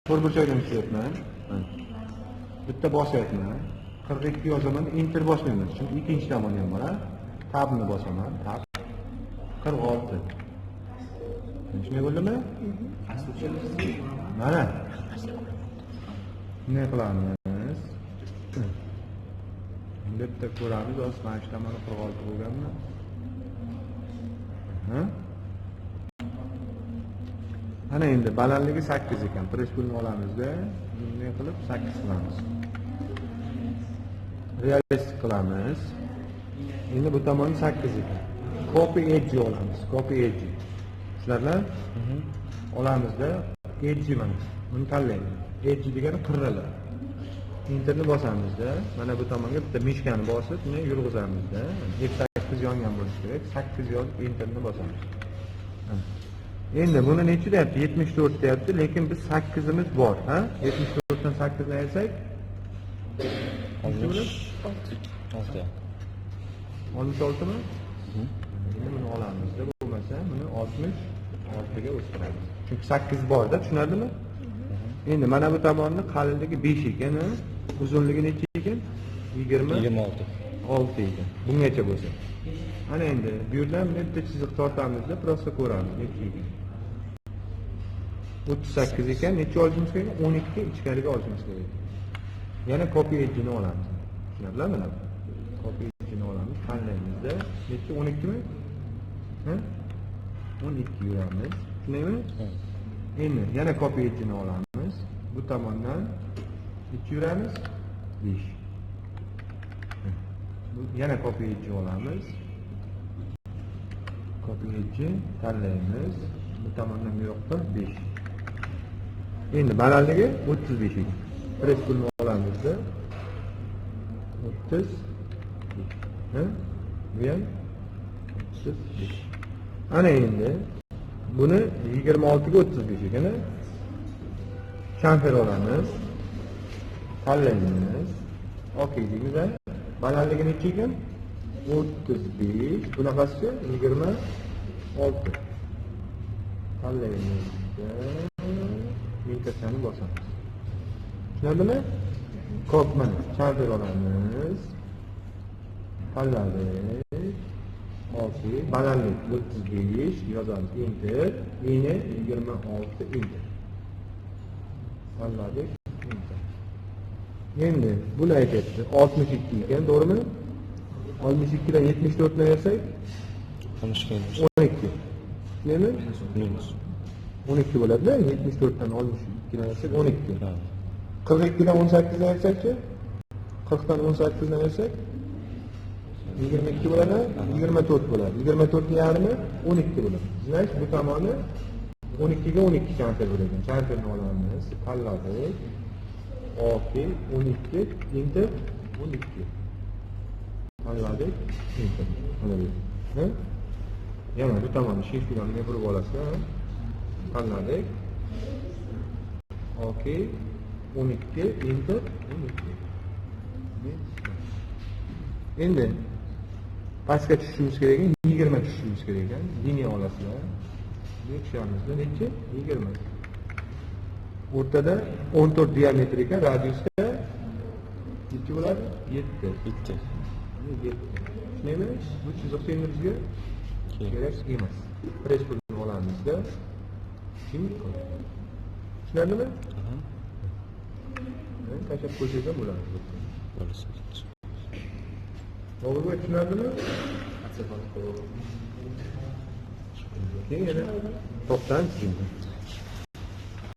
to'rt burchakdan tushyapman. Bitta bosyapman. 42 yozaman, enter boshlayman. Chunki ikkinchi tomoni ham bor. Tabni bosaman. Tab 46. Tushunay bo'ldimi? Mana. Ne qilamiz? Bitta ko'ramiz, mana shu tomoni 46 bo'lganmi? Ana endi balandligi 8 ekan. Press pulni olamizda, ne qilib 8 qilamiz. Realistik qilamiz. Endi bu tomoni 8 ekan. Copy edge olamiz. Copy edge. Shularni olamizda edge mana. Buni tanlaymiz. Edge degani qirralar. Enterni bosamizda, mana bu tomonga bitta mishkani bosib, buni yurg'izamizda. F8 yongan bo'lishi kerak. 8 yozib enterni bosamiz. Endi buni necha deyapti? 74 deyapti, lekin biz 8imiz bor, ha? 74 dan 8 ni aytsak 66. 66 mi? Endi buni olamizda, bo'lmasa buni 66 ga o'stiramiz. Chunki 8 bor-da, tushunardimi? Endi mana bu tomonni qalinligi 5 ekan, uzunligi necha ekan? 26 ekan. Bungacha bo'lsa. Ana endi bu yerdan bitta chiziq tortamizda prosta ko'ramiz necha ekan. 38 ekan, necha olishimiz kerak? 12 ichkariga olishimiz kerak. Yana copy edge-ni olamiz. Tushunarlimi? Mana copy edge-ni olamiz. Tanlaymizda necha 12 mi? Ha? 12 yuramiz. Tushunaymi? Endi yana copy edge-ni olamiz. Bu tomondan necha yuramiz? 5. Yana copy edge olamiz. Copy edge tanlaymiz. Bu tomondan bu yoqda 5. Endi balandligi 35 ekan. Press pulni olamizda 30. Ha? Bu ham 35. Ana endi buni 26 ga 35 ekan. Chamfer olamiz. Tanlaymiz. Okey deymiz. Balandligi necha ekan? 35. Bunaqasi 26. Tanlaymiz. Minkasani bosamiz. Tushunadimi? Xo'p, mana chamfer olamiz. Tanladik. Okey. Balandlik 35 yozamiz. Enter. Eni 26 enter. Tanladik. Endi buni aytyapti 62 ekan, to'g'rimi? 62 dan 74 ni bersak 12. Nima? 12 bo'ladi-da, 74 dan 62 ni bersak 12. 42 dan 18 ni bersak-chi? 40 dan 18 ni bersak 22 bo'ladi, 24 bo'ladi. 24 ni yarmi 12 bo'ladi. Demak, bu tomoni 12 ga 12 chamfer bo'ladi. Chamferni olamiz, tanladik. Okey, 12, enter, 12. Tanladik, enter. Mana bu. Ha? Yana bu tomonni shift bilan burib olasiz. Tanladik. Okey, 12, enter, 12. Endi pastga tushishimiz kerak ekan, 20 tushishimiz kerak ekan. Liniya olasizlar. Bekishamizda necha? 20. O'rtada 14 diametr ekan, radiusda necha bo'ladi? 7. 7. Tushunaymi? Bu chiziq singlimizga kerak emas. Press pulni olamizda. Tushunadimi? Tashlab qo'ysangiz ham bo'ladi. To'g'ri, tushunadimi? Keyin yana to'xtang.